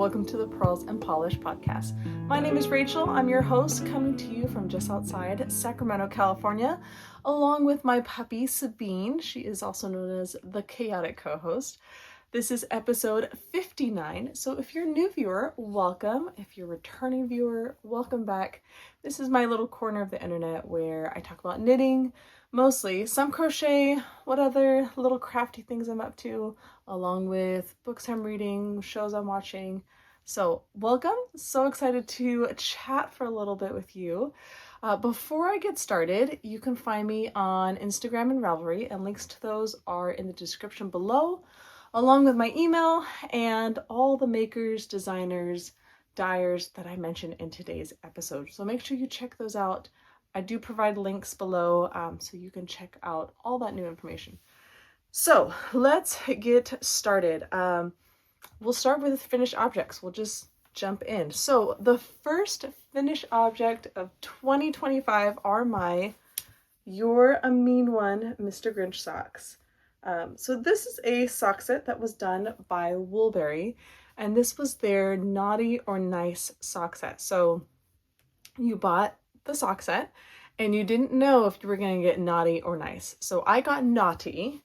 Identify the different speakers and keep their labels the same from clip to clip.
Speaker 1: welcome to the Pearls and Polish podcast. My name is Rachel. I'm your host, coming to you from just outside Sacramento, California, along with my puppy, Sabine. She is also known as the chaotic co-host. This is episode 59, so if you're a new viewer, welcome. If you're a returning viewer, welcome back. This is my little corner of the internet where I talk about knitting, mostly, some crochet, what other little crafty things I'm up to, along with books I'm reading, shows I'm watching. So welcome. So excited to chat for a little bit with you. Before I get started, you can find me on Instagram and Ravelry, and links to those are in the description below, along with my email and all the makers, designers, dyers that I mentioned in today's episode. So make sure you check those out. I do provide links below so you can check out all that new information. So let's get started. We'll start with finished objects. We'll just jump in. So the first finished object of 2025 are my You're a Mean One, Mr. Grinch socks. So this is a sock set that was done by Woolberry, and this was their Naughty or Nice sock set. So you bought the sock set and you didn't know if you were going to get naughty or nice. So I got naughty,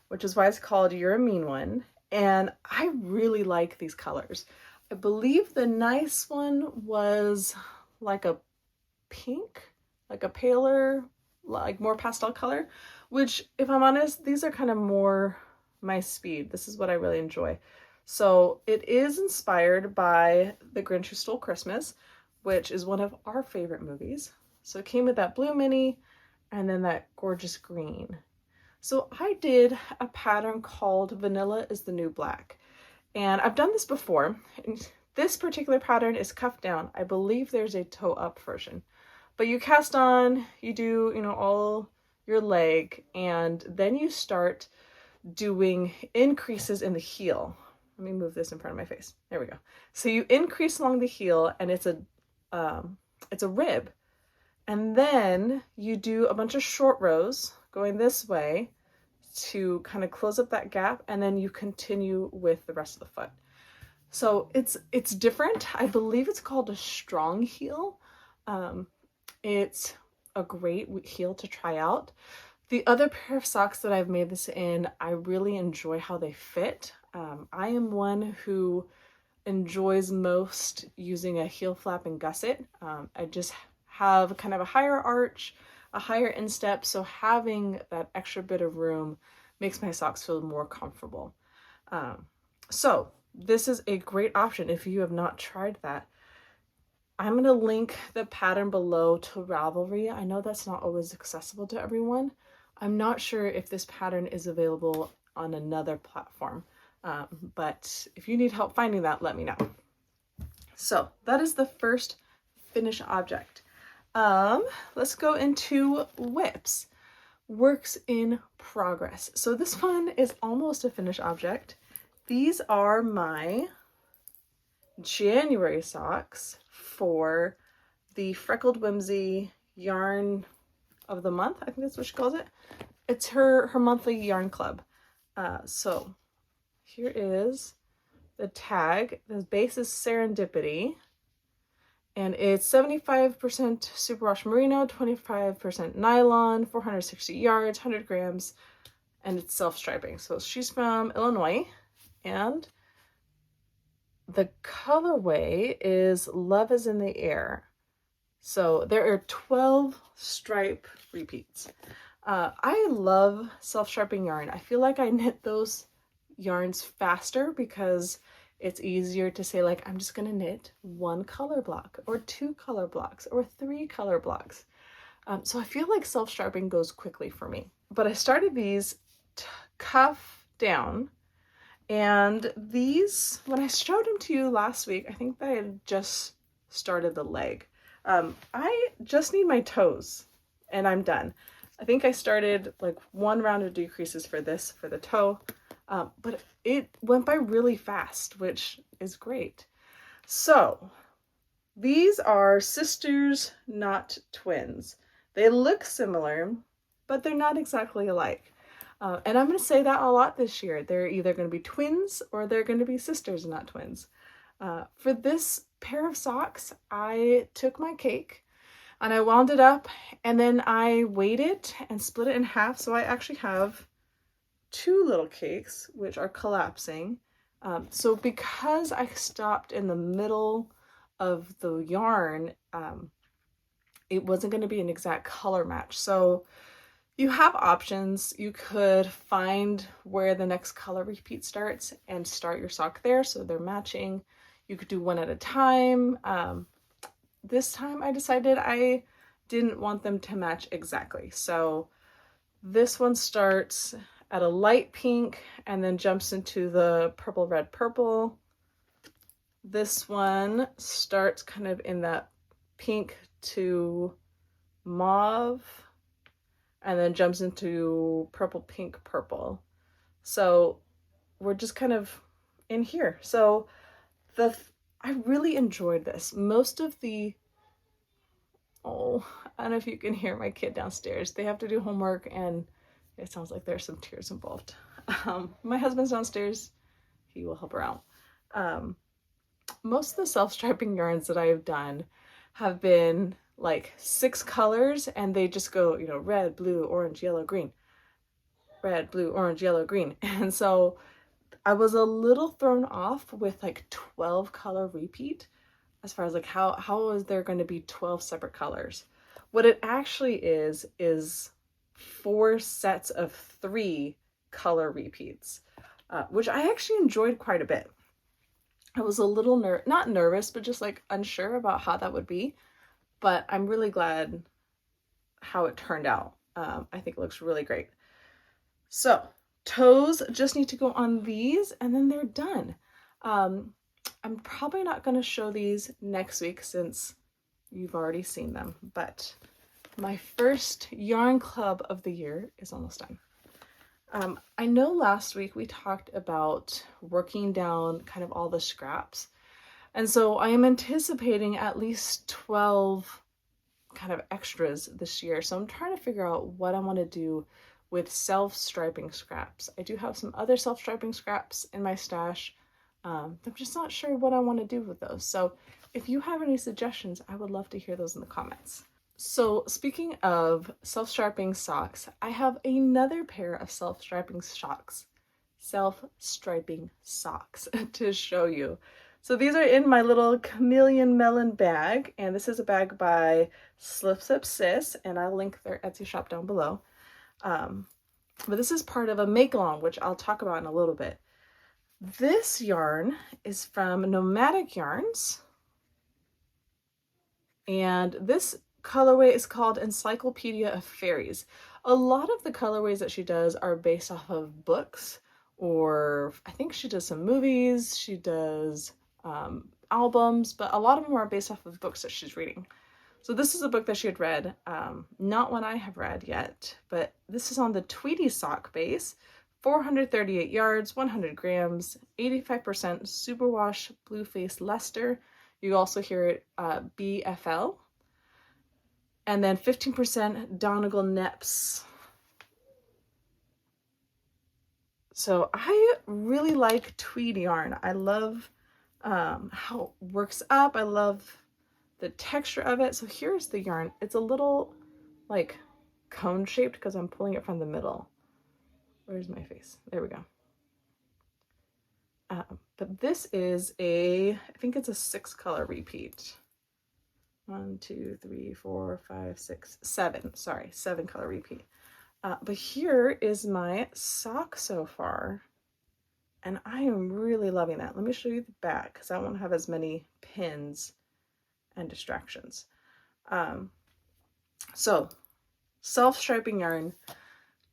Speaker 1: which is why it's called You're a Mean One, and I really like these colors. I believe the nice one was like a pink, like a paler, like more pastel color, which, if I'm honest, these are kind of more my speed. This is what I really enjoy. So it is inspired by The Grinch Who Stole Christmas, which is one of our favorite movies. So it came with that blue mini and then that gorgeous green. So I did a pattern called Vanilla is the New Black. And I've done this before. And this particular pattern is cuffed down. I believe there's a toe up version. But you cast on, you do, all your leg, and then you start doing increases in the heel. Let me move this in front of my face. There we go. So you increase along the heel, and it's a rib. And then you do a bunch of short rows going this way to kind of close up that gap, and then you continue with the rest of the foot. So it's different. I believe it's called a strong heel. It's a great heel to try out. The other pair of socks that I've made this in, I really enjoy how they fit. I am one who enjoys most using a heel flap and gusset. I just have kind of a higher arch, a higher instep, so having that extra bit of room makes my socks feel more comfortable. So this is a great option if you have not tried that. I'm going to link the pattern below to Ravelry. I know that's not always accessible to everyone. I'm not sure if this pattern is available on another platform, but if you need help finding that, let me know. So that is the first finished object. Let's go into whips. Works in progress. So this one is almost a finished object. These are my January socks for the Freckled Whimsy yarn of the month. I think that's what she calls it. It's her monthly yarn club. So here is the tag. The base is Serendipity, and it's 75% superwash merino, 25% nylon, 460 yards, 100 grams, and it's self-striping. So she's from Illinois, and the colorway is Love is in the Air. So there are 12 stripe repeats. I love self-striping yarn. I feel like I knit those yarns faster because it's easier to say, like, I'm just going to knit one color block or two color blocks or three color blocks. So I feel like self-striping goes quickly for me. But I started these cuff down. And these, when I showed them to you last week, I think that I had just started the leg. I just need my toes and I'm done. I think I started like one round of decreases for the toe, but it went by really fast, which is great. So these are sisters, not twins. They look similar, but they're not exactly alike. And I'm going to say that a lot this year. They're either going to be twins or they're going to be sisters, not twins. For this pair of socks, I took my cake and I wound it up and then I weighed it and split it in half. So I actually have two little cakes, which are collapsing. So because I stopped in the middle of the yarn, it wasn't going to be an exact color match. So you have options. You could find where the next color repeat starts and start your sock there so they're matching. You could do one at a time. This time I decided I didn't want them to match exactly. So this one starts at a light pink and then jumps into the purple, red, purple. This one starts kind of in that pink to mauve and then jumps into purple, pink, purple. So we're just kind of in here. So I really enjoyed this. Most of the, oh, I don't know if you can hear my kid downstairs. They have to do homework and it sounds like there's some tears involved. My husband's downstairs. He will help her out. Most of the self-striping yarns that I've done have been like 6 colors and they just go, you know, red, blue, orange, yellow, green. Red, blue, orange, yellow, green. And so I was a little thrown off with like 12 color repeat as far as like how is there going to be 12 separate colors. What it actually is 4 sets of 3 color repeats, which I actually enjoyed quite a bit. I was a little not nervous, but just like unsure about how that would be, but I'm really glad how it turned out. I think it looks really great. So toes just need to go on these and then they're done. I'm probably not going to show these next week since you've already seen them, but my first yarn club of the year is almost done. I know last week we talked about working down kind of all the scraps. And so I am anticipating at least 12 kind of extras this year. So I'm trying to figure out what I want to do with self-striping scraps. I do have some other self-striping scraps in my stash. I'm just not sure what I want to do with those. So if you have any suggestions, I would love to hear those in the comments. So speaking of self-striping socks, I have another pair of self-striping socks to show you. So these are in my little chameleon melon bag, and this is a bag by Slips Up Sis, and I'll link their Etsy shop down below. But this is part of a make-along, which I'll talk about in a little bit. This yarn is from Nomadic Yarns, and this colorway is called Encyclopedia of Fairies. A lot of the colorways that she does are based off of books, or I think she does some movies, she does albums, but a lot of them are based off of books that she's reading. So this is a book that she had read, not one I have read yet, but this is on the Tweety sock base, 438 yards, 100 grams, 85% superwash blue face Leicester. You also hear it BFL. And then 15% Donegal Neps. So I really like tweed yarn. I love how it works up. I love the texture of it. So here's the yarn. It's a little like cone shaped because I'm pulling it from the middle. Where's my face? There we go. But this is I think it's a 6 color repeat. 1, 2, 3, 4, 5, 6, 7. Sorry, 7 color repeat. But here is my sock so far. And I am really loving that. Let me show you the back because I won't have as many pins and distractions. So self-striping yarn,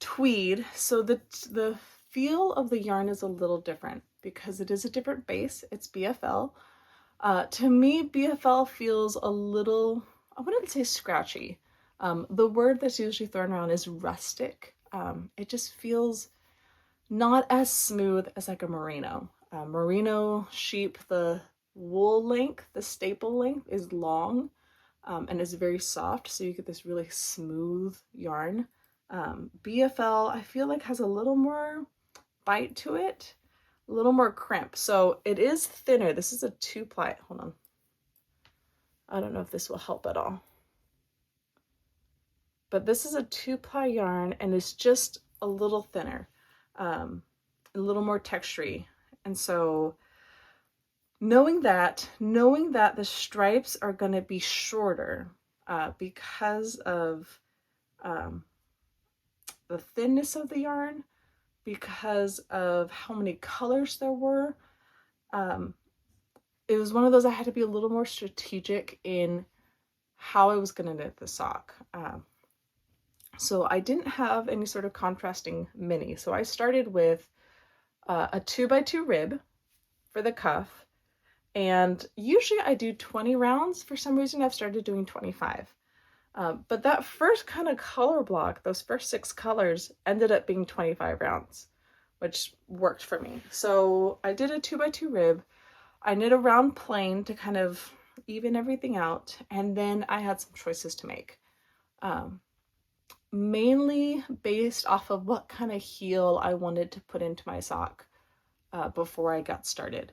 Speaker 1: tweed. So the feel of the yarn is a little different because it is a different base. It's BFL. To me, BFL feels a little, I wouldn't say scratchy. The word that's usually thrown around is rustic. It just feels not as smooth as like a merino. Merino sheep, the wool length, the staple length is long and is very soft, so you get this really smooth yarn. BFL, I feel like has a little more bite to it. a little more crimp. So it is thinner. This is a 2-ply. Hold on. I don't know if this will help at all. But this is a 2-ply yarn and it's just a little thinner, a little more textury. And so knowing that the stripes are going to be shorter because of the thinness of the yarn, because of how many colors there were, it was one of those I had to be a little more strategic in how I was going to knit the sock. So I didn't have any sort of contrasting mini. So I started with a 2x2 rib for the cuff. And usually I do 20 rounds. For some reason, I've started doing 25. But that first kind of color block, those first 6 colors, ended up being 25 rounds, which worked for me. So I did a 2x2 rib. I knit a round plain to kind of even everything out. And then I had some choices to make. Mainly based off of what kind of heel I wanted to put into my sock before I got started.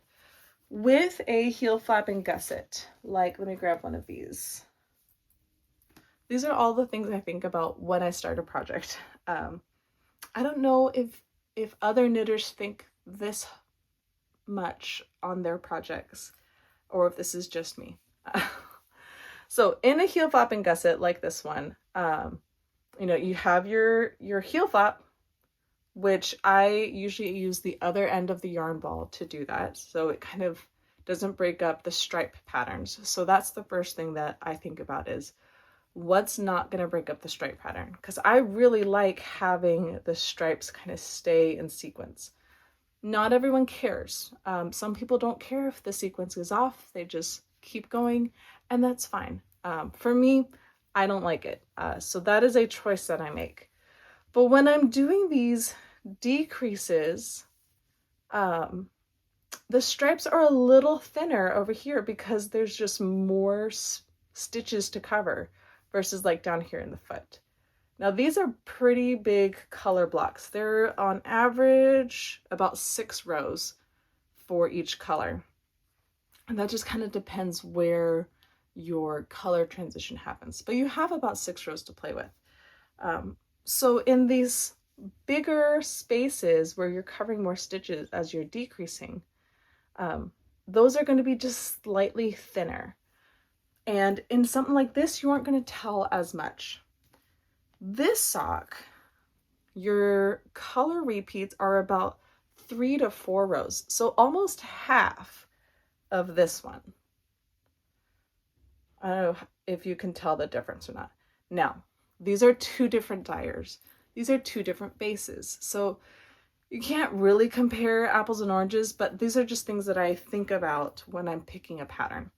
Speaker 1: With a heel flap and gusset, like, let me grab one of these. These are all the things I think about when I start a project. I don't know if other knitters think this much on their projects, or if this is just me. So in a heel flap and gusset like this one, you know, you have your heel flap, which I usually use the other end of the yarn ball to do that. So it kind of doesn't break up the stripe patterns. So that's the first thing that I think about is what's not going to break up the stripe pattern. Because I really like having the stripes kind of stay in sequence. Not everyone cares. Some people don't care if the sequence is off. They just keep going, and that's fine. For me, I don't like it. So that is a choice that I make. But when I'm doing these decreases, the stripes are a little thinner over here because there's just more stitches to cover versus like down here in the foot. Now these are pretty big color blocks. They're on average about 6 rows for each color. And that just kind of depends where your color transition happens. But you have about 6 rows to play with. So in these bigger spaces where you're covering more stitches as you're decreasing, those are going to be just slightly thinner. And in something like this, you aren't going to tell as much. This sock, your color repeats are about 3 to 4 rows. So almost half of this one. I don't know if you can tell the difference or not. Now, these are 2 different dyers. These are 2 different bases. So you can't really compare apples and oranges, but these are just things that I think about when I'm picking a pattern.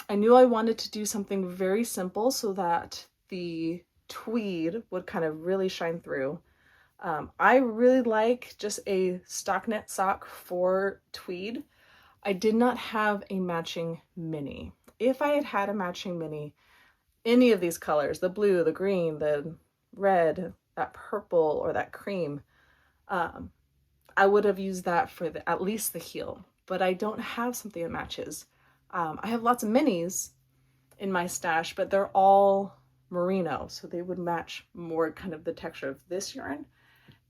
Speaker 1: I knew I wanted to do something very simple so that the tweed would kind of really shine through. I really like just a stockinette sock for tweed. I did not have a matching mini. If I had had a matching mini, any of these colors, the blue, the green, the red, that purple, or that cream, I would have used that for at least the heel, but I don't have something that matches. I have lots of minis in my stash, but they're all merino, so they would match more kind of the texture of this yarn.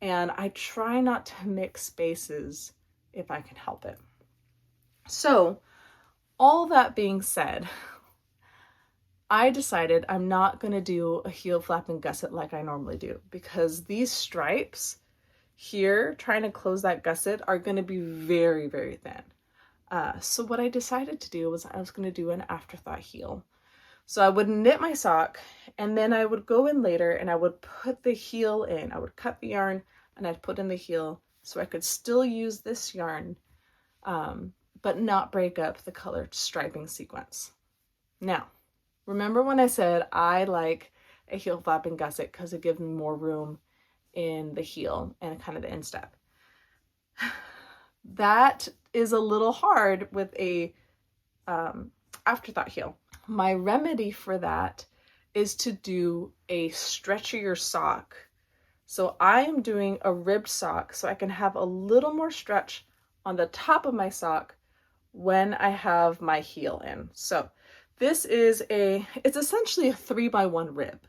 Speaker 1: And I try not to mix spaces if I can help it. So all that being said, I decided I'm not going to do a heel flap and gusset like I normally do, because these stripes here trying to close that gusset are going to be very, very thin. So what I decided to do was I was going to do an afterthought heel. So I would knit my sock, and then I would go in later and I would put the heel in. I would cut the yarn and I'd put in the heel so I could still use this yarn, but not break up the colored striping sequence. Now, remember when I said I like a heel flap and gusset because it gives me more room in the heel and kind of the instep. That is a little hard with a afterthought heel. My remedy for that is to do a stretchier sock So I am doing a ribbed sock so I can have a little more stretch on the top of my sock when I have my heel in. So this is it's essentially a 3x1 rib.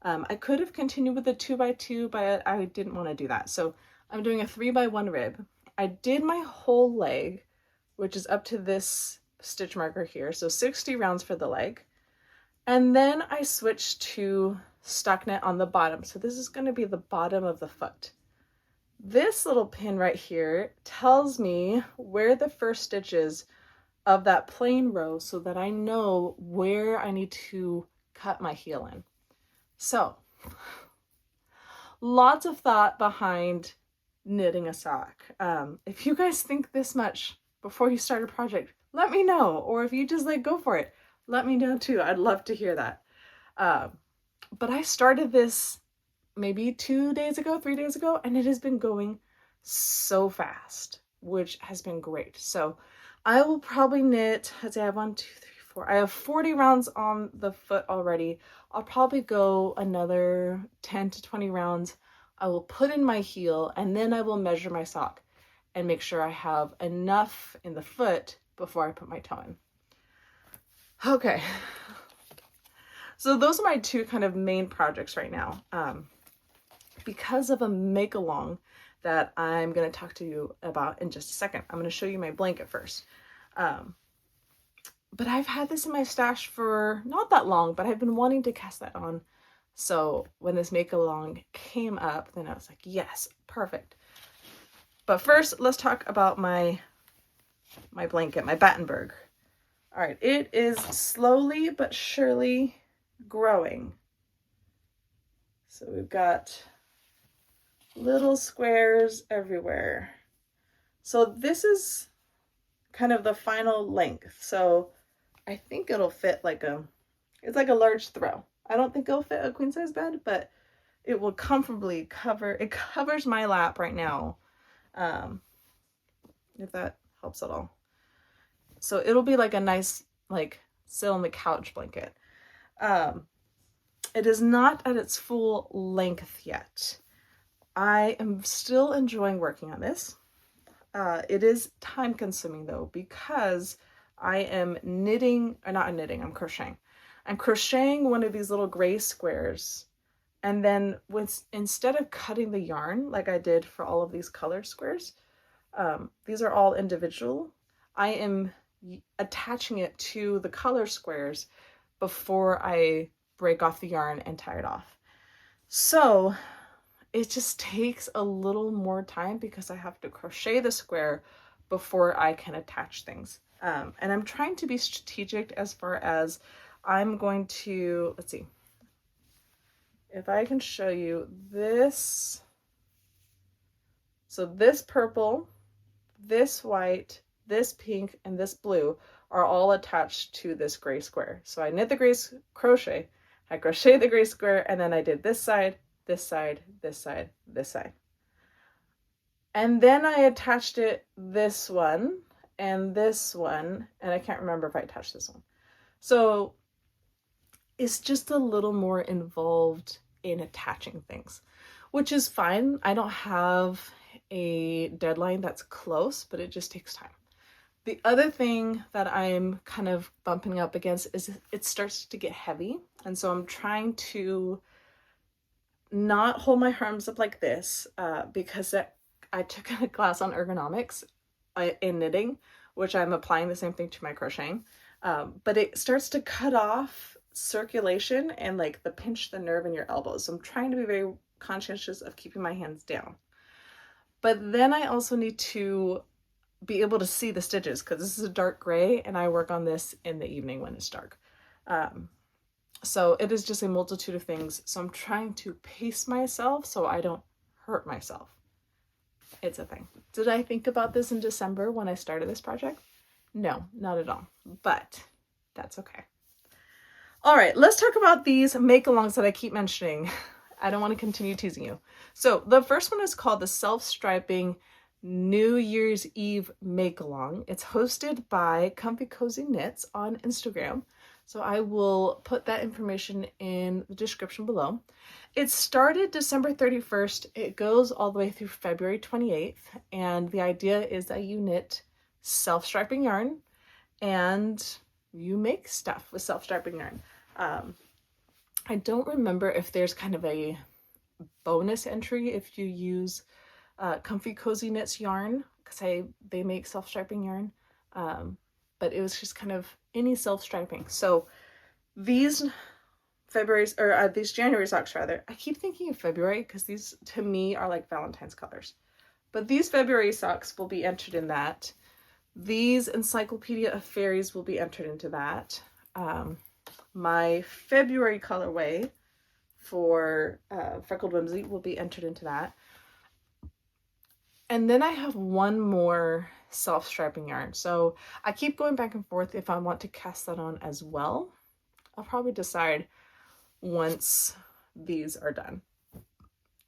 Speaker 1: I could have continued with a 2x2, but I didn't want to do that. So I'm doing a 3x1 rib. I did my whole leg, which is up to this stitch marker here. So 60 rounds for the leg. And then I switched to stockinette on the bottom. So this is going to be the bottom of the foot. This little pin right here tells me where the first stitch is of that plain row so that I know where I need to cut my heel in. So, lots of thought behind knitting a sock. If you guys think this much before you start a project, let me know. Or if you just like go for it, let me know too. I'd love to hear that. But I started this maybe 2 days ago, 3 days ago, and it has been going so fast, which has been great. So I will probably knit, let's say I have 1, 2, 3, 4. I have 40 rounds on the foot already. I'll probably go another 10 to 20 rounds. I will put in my heel and then I will measure my sock and make sure I have enough in the foot before I put my toe in. Okay. So those are my two kind of main projects right now. Because of a make-along that I'm going to talk to you about in just a second. I'm going to show you my blanket first. But I've had this in my stash for not that long, but I've been wanting to cast that on. So when this make-along came up, then I was like, yes, perfect. But first, let's talk about my blanket, my Battenberg. All right, it is slowly but surely growing. So we've got little squares everywhere. So this is kind of the final length. So I think it'll fit it's like a large throw. I don't think it'll fit a queen size bed, but it will comfortably covers my lap right now. If that helps at all. So it'll be like a nice, sit on the couch blanket. It is not at its full length yet. I am still enjoying working on this. It is time consuming though, because I am I'm crocheting. I'm crocheting one of these little gray squares. And then instead of cutting the yarn like I did for all of these color squares, these are all individual. I am attaching it to the color squares before I break off the yarn and tie it off. So it just takes a little more time because I have to crochet the square before I can attach things. And I'm trying to be strategic as far as I'm going to, let's see, if I can show you this. So this purple, this white, this pink, and this blue are all attached to this gray square. So I knit the gray crochet, I crochet the gray square, and then I did this side, this side, this side, this side. And then I attached this one, and I can't remember if I attached this one. So it's just a little more involved in attaching things, which is fine. I don't have a deadline that's close, but it just takes time. The other thing that I'm kind of bumping up against is it starts to get heavy. And so I'm trying to not hold my arms up like this because I took a class on ergonomics in knitting, which I'm applying the same thing to my crocheting. But it starts to cut off circulation and pinch the nerve in your elbows. So I'm trying to be very conscientious of keeping my hands down. But then I also need to be able to see the stitches because this is a dark gray and I work on this in the evening when it's dark. So it is just a multitude of things. So I'm trying to pace myself so I don't hurt myself. It's a thing. Did I think about this in December when I started this project? No, not at all, but that's okay. All right, let's talk about these make-alongs that I keep mentioning. I don't want to continue teasing you. So the first one is called the Self-Striping New Year's Eve Make-Along. It's hosted by Comfy Cozy Knits on Instagram. So I will put that information in the description below. It started December 31st. It goes all the way through February 28th. And the idea is that you knit self-striping yarn and you make stuff with self-striping yarn. I don't remember if there's kind of a bonus entry if you use Comfy Cozy Knits yarn, because they make self-striping yarn. But it was just kind of any self-striping. So these these January socks rather, I keep thinking of February because these to me are like Valentine's colors. But these February socks will be entered in that. These Encyclopedia of Fairies will be entered into that. My February colorway for Freckled Whimsy will be entered into that. And then I have one more self-striping yarn. So I keep going back and forth if I want to cast that on as well. I'll probably decide once these are done.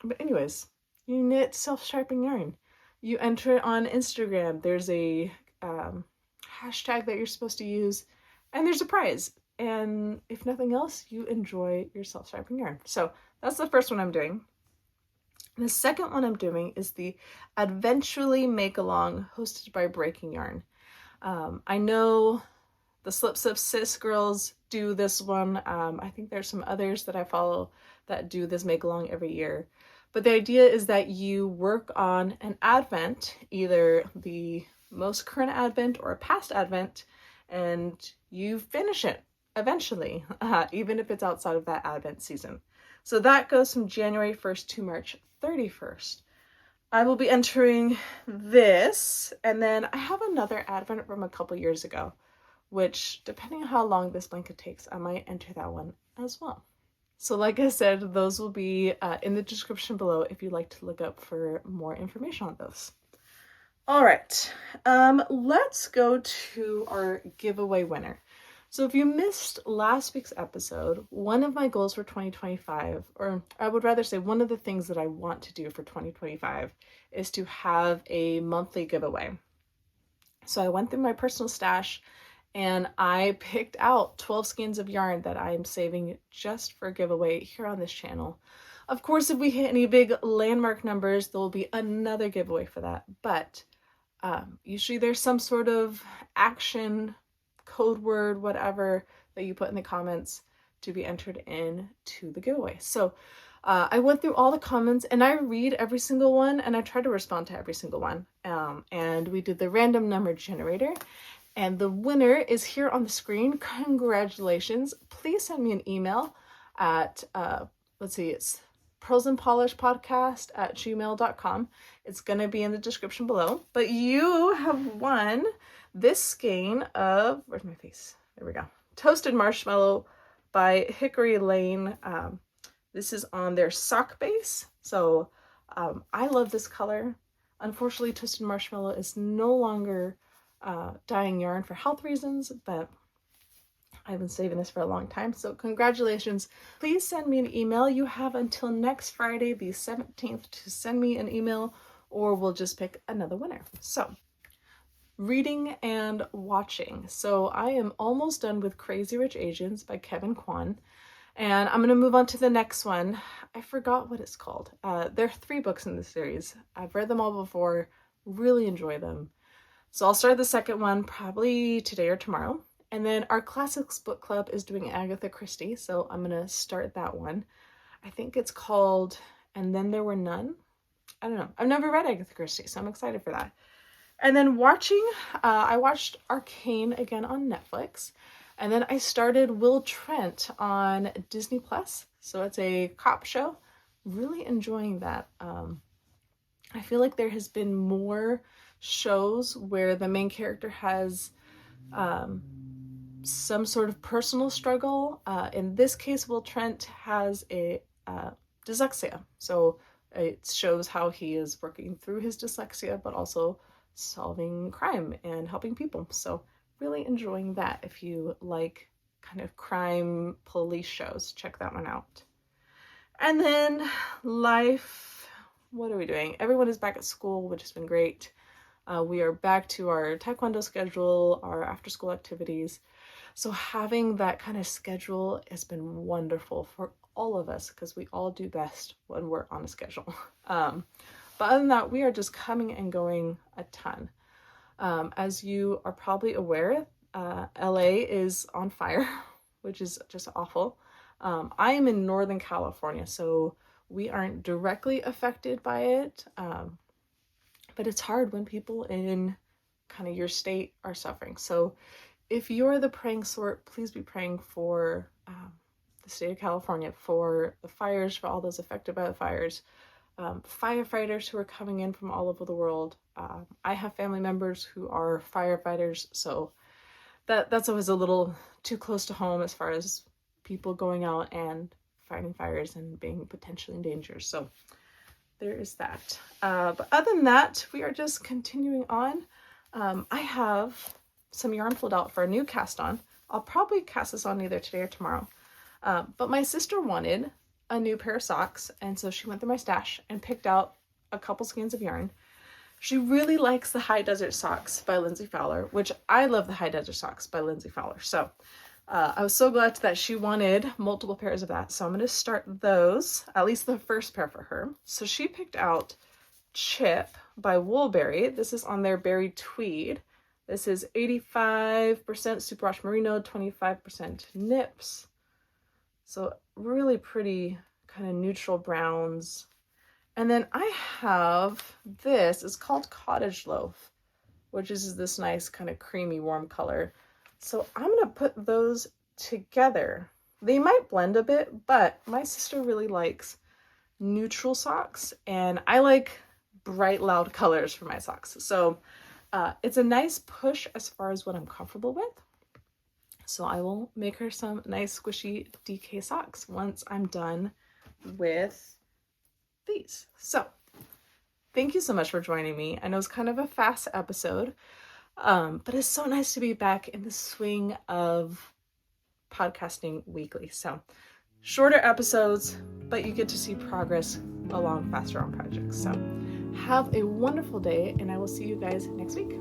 Speaker 1: But anyways, you knit self-striping yarn. You enter it on Instagram. There's a hashtag that you're supposed to use, and there's a prize. And if nothing else, you enjoy your self-striping yarn. So that's the first one I'm doing. The second one I'm doing is the Advent-ually Make-Along hosted by Breaking Yarn. I know the Slip Slip Sis girls do this one. I think there's some others that I follow that do this make-along every year. But the idea is that you work on an Advent, either the most current Advent or a past Advent, and you finish it eventually, even if it's outside of that Advent season. So that goes from January 1st to March 31st. I will be entering this, and then I have another Advent from a couple years ago, which, depending on how long this blanket takes, I might enter that one as well. So like I said, those will be in the description below if you'd like to look up for more information on those. All right, let's go to our giveaway winner. So if you missed last week's episode, one of my goals for 2025, or I would rather say one of the things that I want to do for 2025, is to have a monthly giveaway. So I went through my personal stash and I picked out 12 skeins of yarn that I'm saving just for a giveaway here on this channel. Of course, if we hit any big landmark numbers, there will be another giveaway for that. But usually there's some sort of action, code word, whatever, that you put in the comments to be entered in to the giveaway. So I went through all the comments and I read every single one and I try to respond to every single one. And we did the random number generator. And the winner is here on the screen. Congratulations. Please send me an email at, it's pearlsandpolishpodcast@gmail.com. It's going to be in the description below. But you have won this skein of, where's my face? There we go. Toasted Marshmallow by Hickory Lane. This is on their sock base. So I love this color. Unfortunately, Toasted Marshmallow is no longer dyeing yarn for health reasons, but I've been saving this for a long time. So congratulations. Please send me an email. You have until next Friday, the 17th, to send me an email, or we'll just pick another winner. So reading and watching. So I am almost done with Crazy Rich Asians by Kevin Kwan, and I'm going to move on to the next one. I forgot what it's called. There are 3 books in this series. I've read them all before, really enjoy them. So I'll start the second one probably today or tomorrow. And then our Classics Book Club is doing Agatha Christie, so I'm going to start that one. I think it's called And Then There Were None. I don't know. I've never read Agatha Christie, so I'm excited for that. And then watching, I watched Arcane again on Netflix. And then I started Will Trent on Disney+. So it's a cop show. Really enjoying that. I feel like there has been more shows where the main character has some sort of personal struggle. In this case, Will Trent has a dyslexia. So it shows how he is working through his dyslexia, but also solving crime and helping people. So really enjoying that. If you like kind of crime police shows, check that one out. And then life, what are we doing? Everyone is back at school, which has been great. We are back to our taekwondo schedule, our after school activities. So having that kind of schedule has been wonderful for all of us because we all do best when we're on a schedule. But other than that, we are just coming and going a ton. As you are probably aware, LA is on fire, which is just awful. I am in Northern California, so we aren't directly affected by it. But it's hard when people in kind of your state are suffering. So if you're the praying sort, please be praying for the state of California, for the fires, for all those affected by the fires, firefighters who are coming in from all over the world. I have family members who are firefighters, so that's always a little too close to home as far as people going out and fighting fires and being potentially in danger. So there is that. But other than that, we are just continuing on. I have some yarn pulled out for a new cast on. I'll probably cast this on either today or tomorrow. But my sister wanted a new pair of socks, and so she went through my stash and picked out a couple skeins of yarn. She really likes the High Desert Socks by Lindsay Fowler, which I love the High Desert Socks by Lindsay Fowler. So I was so glad that she wanted multiple pairs of that. So I'm going to start those, at least the first pair for her. So she picked out Chip by Woolberry. This is on their Berry Tweed. This is 85% superwash merino, 25% nips. So really pretty kind of neutral browns. And then I have this, it's called Cottage Loaf, which is this nice kind of creamy warm color. So I'm going to put those together. They might blend a bit, but my sister really likes neutral socks, and I like bright, loud colors for my socks. So it's a nice push as far as what I'm comfortable with. So I will make her some nice squishy DK socks once I'm done with these. So thank you so much for joining me. I know it's kind of a fast episode, but it's so nice to be back in the swing of podcasting weekly. So shorter episodes, but you get to see progress along faster on projects. So have a wonderful day, and I will see you guys next week.